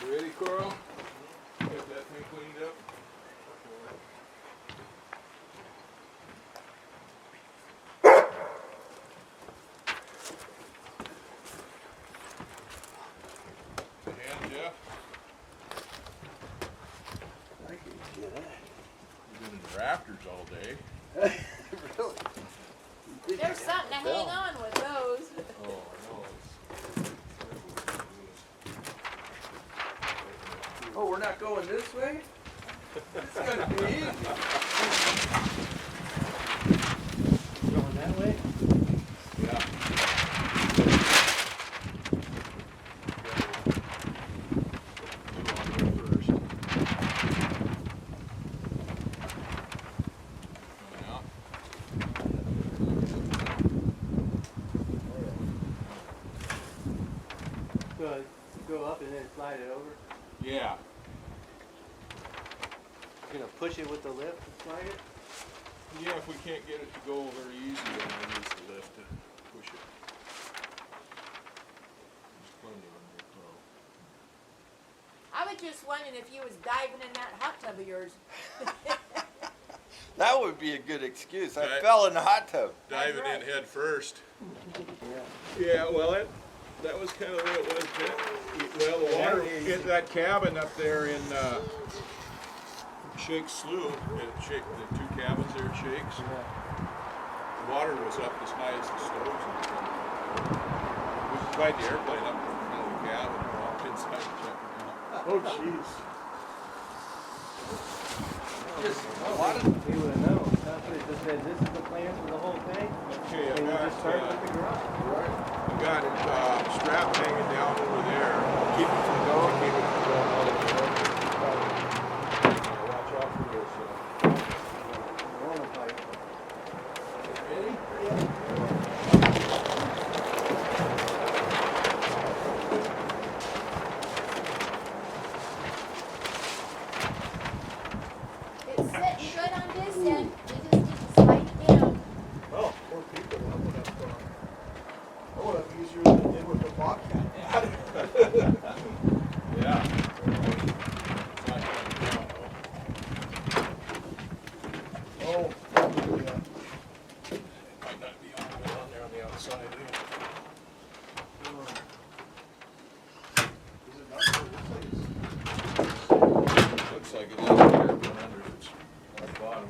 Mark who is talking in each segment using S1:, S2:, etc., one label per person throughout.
S1: You ready, Carl? Get that thing cleaned up? The hand, Jeff?
S2: I can get it.
S1: You've been in the rafters all day.
S2: Really?
S3: There's something to hang on with those.
S1: Oh, I know.
S2: Oh, we're not going this way? It's gonna be easy. Going that way?
S1: Yeah.
S4: Go up and then slide it over.
S1: Yeah.
S4: You're gonna push it with the lift and slide it?
S1: Yeah, if we can't get it to go very easy, then we'll use the lift to push it. There's plenty of them here, Carl.
S3: I was just wondering if you was diving in that hot tub of yours.
S2: That would be a good excuse. I
S1: Right.
S2: fell in the hot tub.
S1: Diving
S3: right.
S1: in head first.
S4: Yeah.
S1: Yeah, well, that was kind of what it was. Well, the water in that cabin up there in Shake Slough, the two cabins there at Shakes, the water was up as high as the stoves. We flight the airplane up in front of the cabin and walked inside and checked it out.
S4: Oh, jeez.
S2: Just a lot of.
S4: He would have known. That's what it just said. This is the plan for the whole thing.
S1: Okay,
S4: And you just start with the garage.
S1: I got it strap hanging down over there. Keep it from going. Keep it from going all the way over. Watch out for this.
S4: Rolling pipe.
S1: Ready?
S3: It's sitting good on this end. You just need to slide it down.
S5: Oh, poor people, that would have easier than they did with the Bobcat.
S1: Yeah. It's not going down, though.
S5: Oh, yeah.
S1: Might not be all the way on there on the outside.
S5: Is it not?
S1: Looks like it is there, but under it's on the bottom.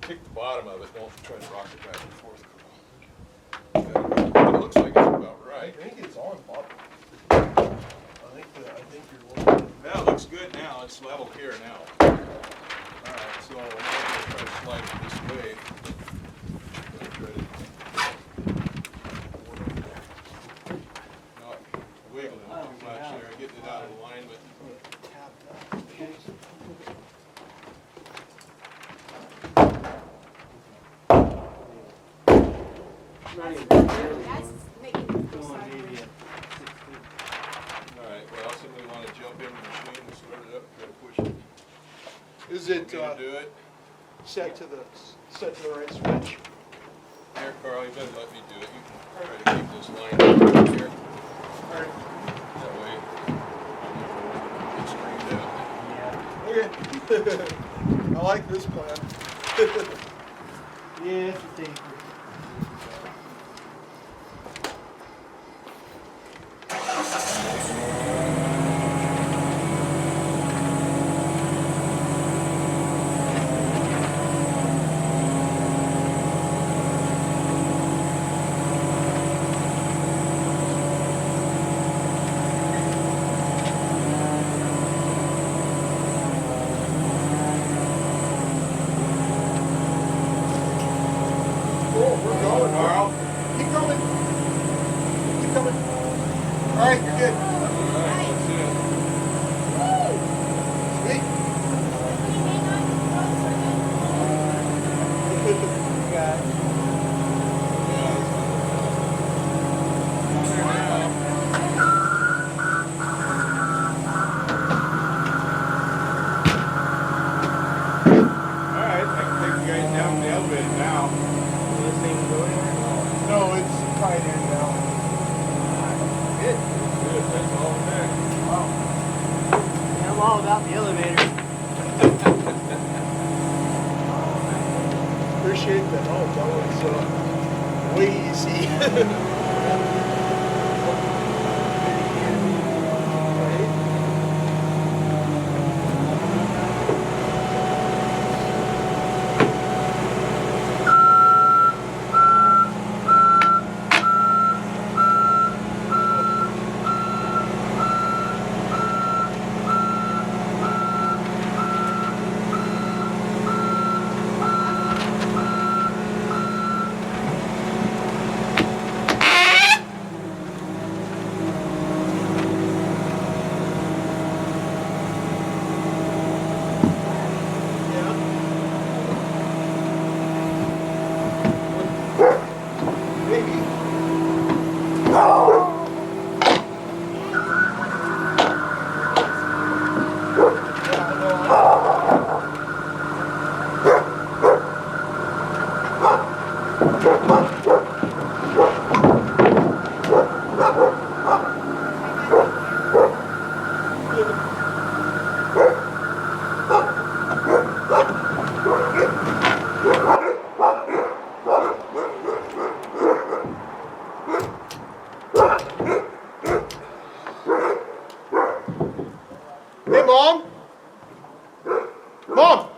S1: Kick the bottom of it, don't try to rock it back and forth. It looks like it's about
S5: I
S1: right.
S5: think it's on, Bob. I think you're looking.
S1: That looks good now, it's level here now. Alright, so I'm gonna try to slide it this way. Gonna try to not wiggling too much there, getting it out of alignment.
S4: Not even
S3: That's making it
S4: going
S3: slide.
S4: maybe at 6 feet.
S1: Alright, well, somebody wanna jump in the machine and start it up, try to push it.
S5: Is
S1: Want
S5: it
S1: me to do it?
S5: set to the right switch?
S1: Here, Carl, you better let me do it. You can try to keep this line up here.
S5: Alright.
S1: That way, I'll never get screamed at.
S5: Okay. I like this plan.
S4: Yeah, it's a tanker.
S5: Cool, we're going, Carl. Keep coming. Keep coming. Alright, you're good.
S1: Alright, that's it.
S5: Sweet.
S1: Alright, I can take you guys down the elevator now.
S4: Will this thing go anywhere?
S5: No, it's
S4: well without the elevator.
S5: Appreciate the help. That was way easy. Hey, Mom? Mom,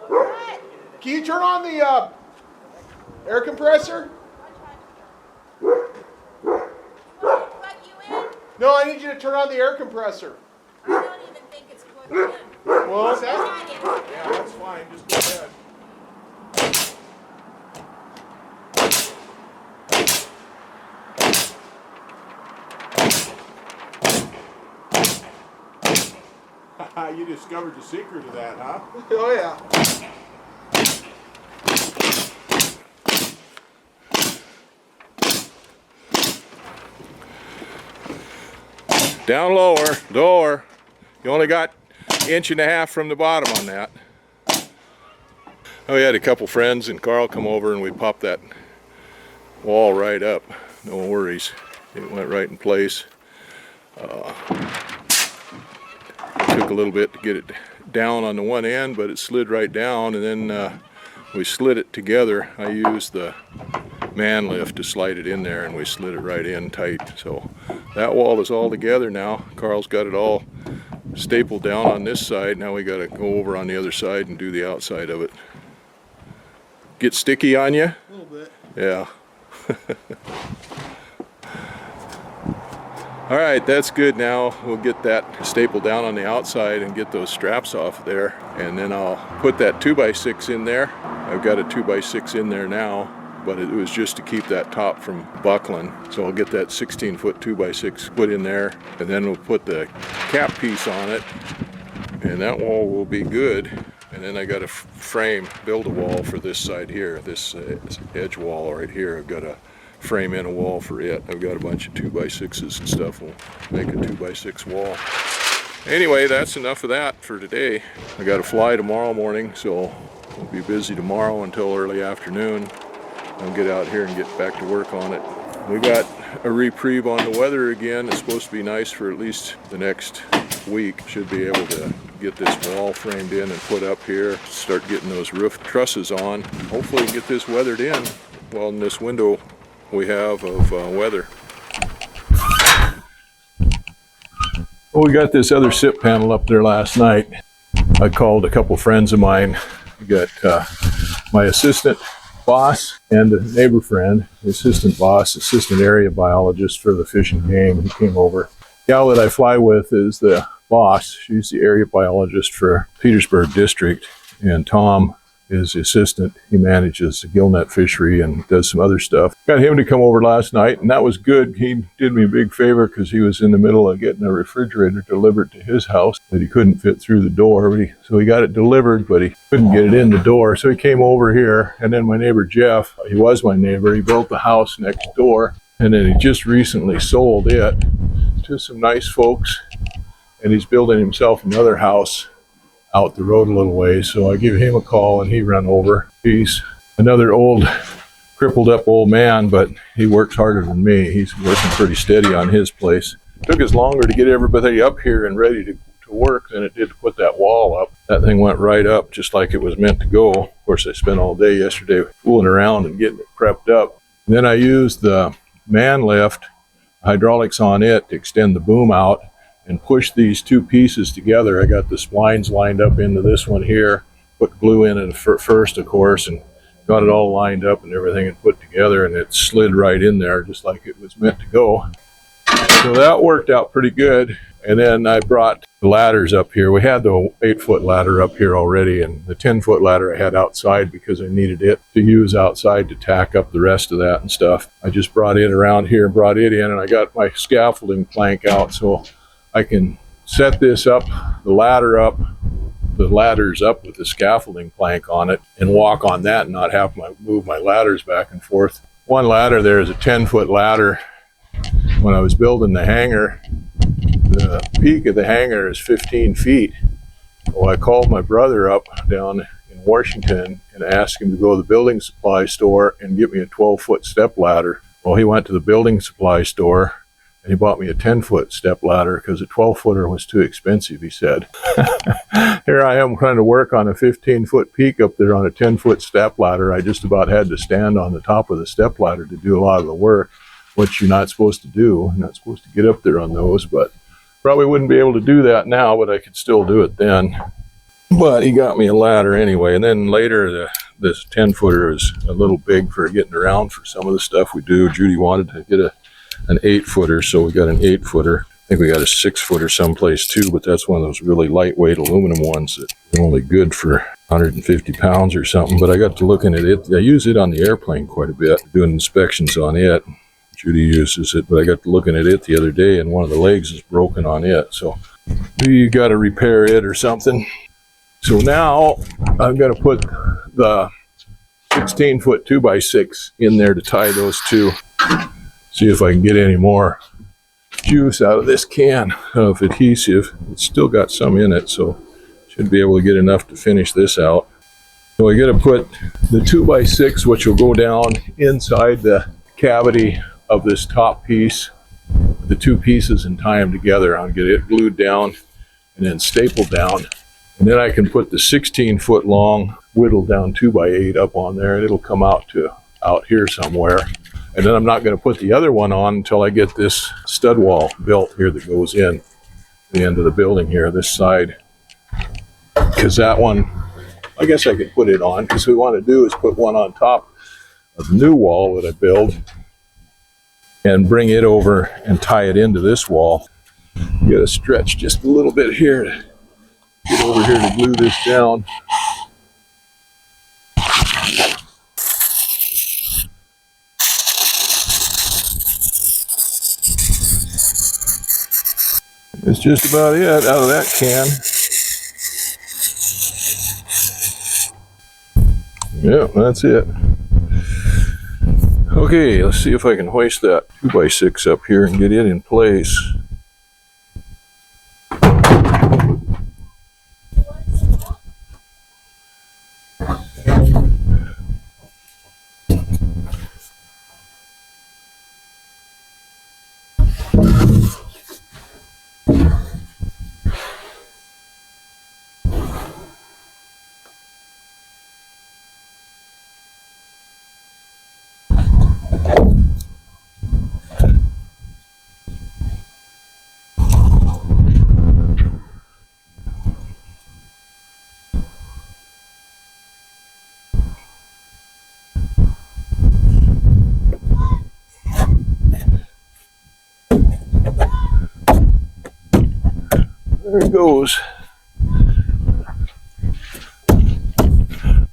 S3: What?
S5: can you turn on the air compressor?
S3: Plug you in?
S5: No, I need you to turn on the air compressor.
S3: I don't even think it's plugged in.
S5: What's that?
S3: Try it.
S1: Yeah, that's fine, just go ahead. You discovered the secret of that, huh?
S5: Oh, yeah.
S1: Down lower, lower. You only got an inch and a half from the bottom on that. Oh, we had a couple friends and Carl come over and we popped that wall right up. No worries. It went right in place. Took a little bit to get it down on the one end, but it slid right down, and then we slid it together. I used the man lift to slide it in there, and we slid it right in tight. So that wall is all together now. Carl's got it all stapled down on this side. Now we got to go over on the other side and do the outside of it. Get sticky on you?
S5: A little bit.
S1: Yeah. All right, that's good now. We'll get that stapled down on the outside and get those straps off there. And then I'll put that 2x6 in there. I've got a 2x6 in there now, but it was just to keep that top from buckling. So I'll get that 16-foot 2x6 put in there, and then we'll put the cap piece on it, and that wall will be good. And then I got to frame, build a wall for this side here, this edge wall right here. I've got to frame in a wall for it. I've got a bunch of 2x6s and stuff. We'll make a 2x6 wall. Anyway, that's enough of that for today. I got to fly tomorrow morning, so we'll be busy tomorrow until early afternoon. I'll get out here and get back to work on it. We got a reprieve on the weather again. It's supposed to be nice for at least the next week. Should be able to get this wall framed in and put up here, start getting those roof trusses on. Hopefully get this weathered in while in this window we have of weather. Well, we got this other SIP panel up there last night. I called a couple friends of mine. We got my assistant boss and a neighbor friend, the assistant boss, assistant area biologist for the Fish and Game. He came over. The gal that I fly with is the boss. She's the area biologist for Petersburg District, and Tom is the assistant. He manages the gillnet fishery and does some other stuff. Got him to come over last night, and that was good. He did me a big favor because he was in the middle of getting a refrigerator delivered to his house that he couldn't fit through the door. So he got it delivered, but he couldn't get it in the door. So he came over here, and then my neighbor Jeff, he was my neighbor. He built the house next door, and then he just recently sold it to some nice folks, and he's building himself another house out the road a little ways. So I give him a call and he ran over. He's another old, crippled up old man, but he works harder than me. He's working pretty steady on his place. Took us longer to get everybody up here and ready to to work than it did to put that wall up. That thing went right up just like it was meant to go. Of course, I spent all day yesterday fooling around and getting it prepped up. And then I used the man lift, hydraulics on it, to extend the boom out and push these two pieces together. I got the splines lined up into this one here, put glue in it first, of course, and got it all lined up and everything and put together, and it slid right in there just like it was meant to go. So that worked out pretty good. And then I brought the ladders up here. We had the 8-foot ladder up here already, and the 10-foot ladder I had outside because I needed it to use outside to tack up the rest of that and stuff. I just brought it around here and brought it in, and I got my scaffolding plank out so I can set this up, the ladders up with the scaffolding plank on it, and walk on that and not have to move my ladders back and forth. One ladder there is a 10-foot ladder. When I was building the hangar, the peak of the hangar is 15 feet. Well, I called my brother up down in Washington and asked him to go to the building supply store and get me a 12-foot step ladder. Well, he went to the building supply store and he bought me a 10-foot step ladder because a 12-footer was too expensive, he said. Here I am trying to work on a 15-foot peak up there on a 10-foot step ladder. I just about had to stand on the top of the step ladder to do a lot of the work, which you're not supposed to do. You're not supposed to get up there on those, but probably wouldn't be able to do that now, but I could still do it then. But he got me a ladder anyway. And then later, this 10-footer is a little big for getting around for some of the stuff we do. Judy wanted to get an 8-footer, so we got an 8-footer. I think we got a 6-footer someplace too, but that's one of those really lightweight aluminum ones that are only good for 150 pounds or something. But I got to looking at it. I use it on the airplane quite a bit, doing inspections on it. Judy uses it, but I got to looking at it the other day and one of the legs is broken on it. So you got to repair it or something. So now I've got to put the 16-foot 2x6 in there to tie those two. See if I can get any more juice out of this can of adhesive. It's still got some in it, so should be able to get enough to finish this out. So I got to put the 2x6, which will go down inside the cavity of this top piece, the two pieces, and tie them together. I'll get it glued down and then stapled down. And then I can put the 16-foot long whittled down 2x8 up on there, and it'll come out here somewhere. And then I'm not going to put the other one on until I get this stud wall built here that goes in the end of the building here, this side. Because that one, I guess I could put it on, because what we want to do is put one on top of the new wall that I build and bring it over and tie it into this wall. You got to stretch just a little bit here to get over here to glue this down. It's just about it out of that can. Yeah, that's it. Okay, let's see if I can hoist that 2x6 up here and get it in place. There it goes. All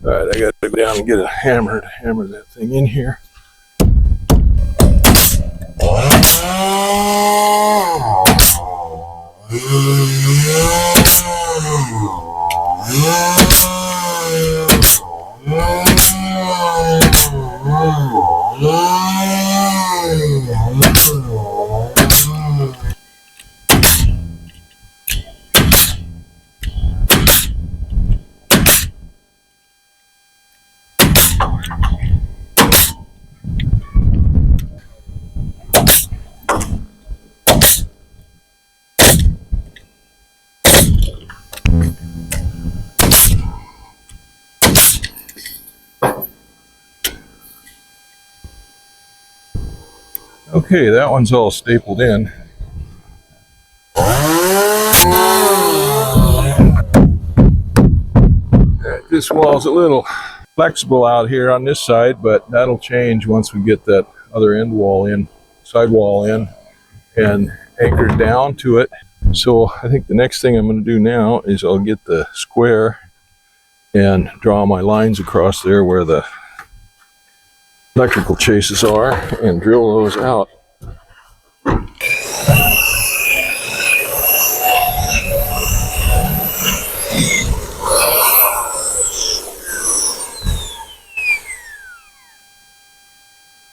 S1: right, I got to go down and get a hammer to hammer that thing in here. Okay, that one's all stapled in. This wall's a little flexible out here on this side, but that'll change once we get that other end wall in, side wall in, and anchored down to it. So I think the next thing I'm going to do now is I'll get the square and draw my lines across there where the electrical chases are and drill those out.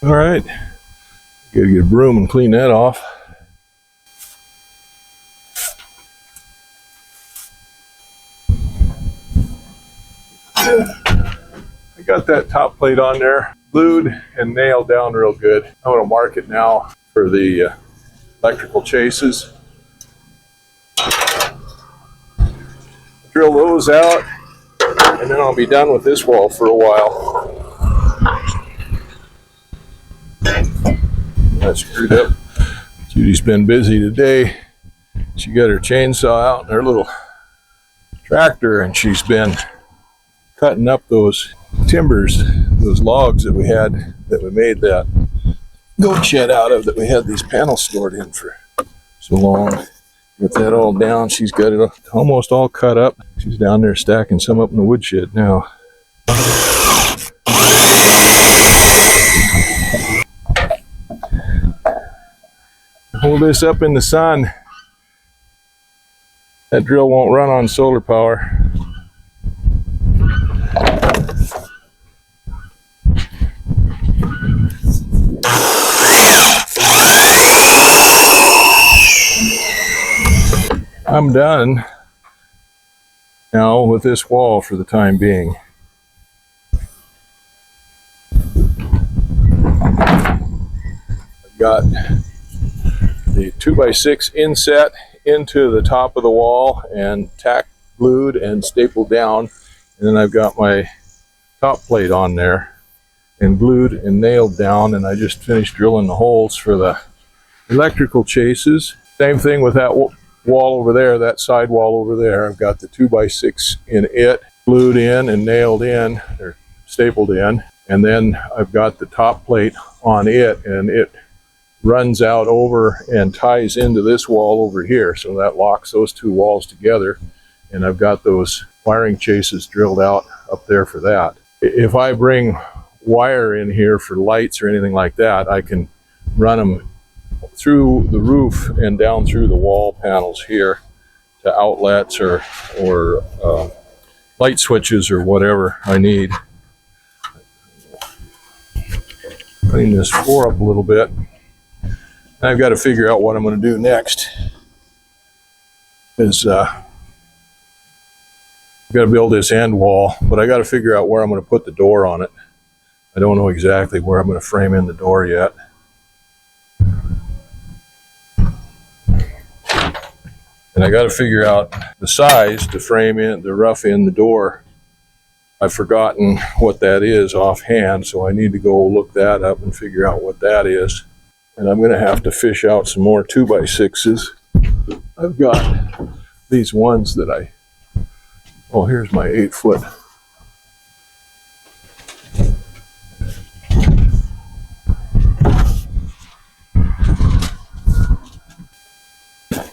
S1: All right, gotta get a broom and clean that off. I got that top plate on there, glued and nailed down real good. I'm gonna mark it now for the electrical chases. Drill those out, and then I'll be done with this wall for a while. That's screwed up. Judy's been busy today. She got her chainsaw out and her little tractor, and she's been cutting up those timbers, those logs that we had, that we made that goat shed out of, that we had these panels stored in for so long. Get that all down. She's got it almost all cut up. She's down there stacking some up in the woodshed now. Hold this up in the sun. That drill won't run on solar power. I'm done now with this wall for the time being. I've got the 2x6 inset into the top of the wall and tack glued and stapled down, and then I've got my top plate on there and glued and nailed down, and I just finished drilling the holes for the electrical chases. Same thing with that wall over there, that side wall over there. I've got the 2x6 in it, glued in and nailed in, or stapled in, and then I've got the top plate on it, and it runs out over and ties into this wall over here, so that locks those two walls together, and I've got those wiring chases drilled out up there for that. If I bring wire in here for lights or anything like that, I can run them through the roof and down through the wall panels here to outlets or light switches or whatever I need. Clean this floor up a little bit. I've got to figure out what I'm going to do next. I've got to build this end wall, but I got to figure out where I'm going to put the door on it. I don't know exactly where I'm going to frame in the door yet. And I got to figure out the size to frame in, to rough in the door. I've forgotten what that is offhand, so I need to go look that up and figure out what that is. And I'm going to have to fish out some more 2x6s. I've got these ones that oh, here's my 8-foot.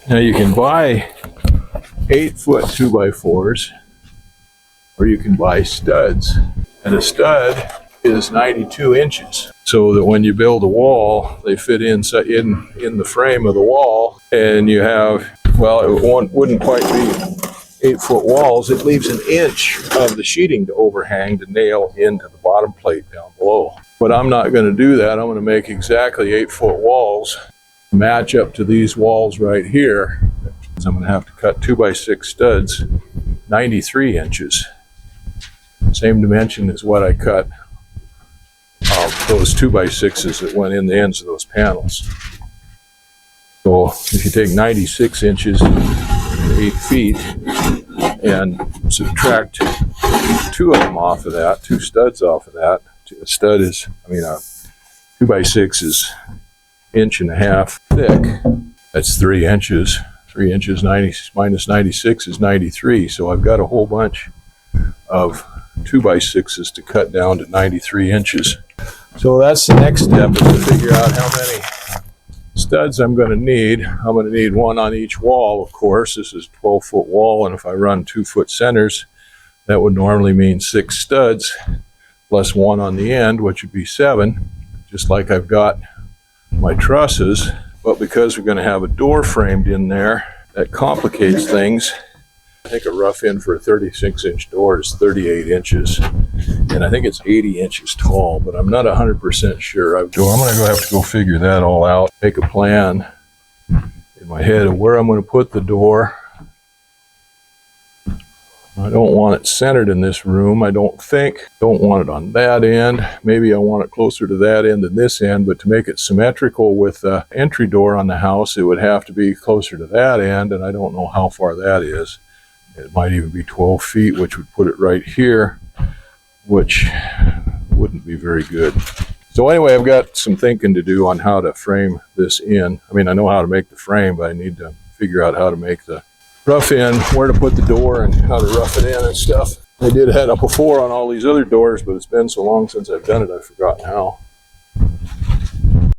S1: Now you can buy 8-foot 2x4s, or you can buy studs. And a stud is 92 inches. So that when you build a wall, they fit in the frame of the wall, and you have, well, it wouldn't quite be 8-foot walls. It leaves an inch of the sheeting to overhang to nail into the bottom plate down below. But I'm not going to do that. I'm going to make exactly 8-foot walls match up to these walls right here. I'm going to have to cut 2x6 studs, 93 inches. Same dimension as what I cut those 2x6s that went in the ends of those panels. So if you take 96 inches and 8 feet and subtract 2 of them off of that, 2 studs off of that, a stud is, a 2x6 is 1.5 inches thick. That's 3 inches. 3 inches 90 minus 96 is 93. So I've got a whole bunch of 2x6s to cut down to 93 inches. So that's the next step, is to figure out how many studs I'm going to need. I'm going to need one on each wall, of course. This is a 12-foot wall, and if I run 2-foot centers, that would normally mean 6 studs plus one on the end, which would be 7, just like I've got my trusses. But because we're going to have a door framed in there, that complicates things. I think a rough end for a 36-inch door is 38 inches, and I think it's 80 inches tall, but I'm not 100% sure. I'm going to have to go figure that all out, make a plan in my head of where I'm going to put the door. I don't want it centered in this room, I don't want it on that end. Maybe I want it closer to that end than this end, but to make it symmetrical with the entry door on the house, it would have to be closer to that end, and I don't know how far that is. It might even be 12 feet, which would put it right here, which wouldn't be very good. So anyway, I've got some thinking to do on how to frame this in. I mean, I know how to make the frame, but I need to figure out how to make the rough in, where to put the door, and how to rough it in and stuff. I did that before on all these other doors, but it's been so long since I've done it, I've forgotten how.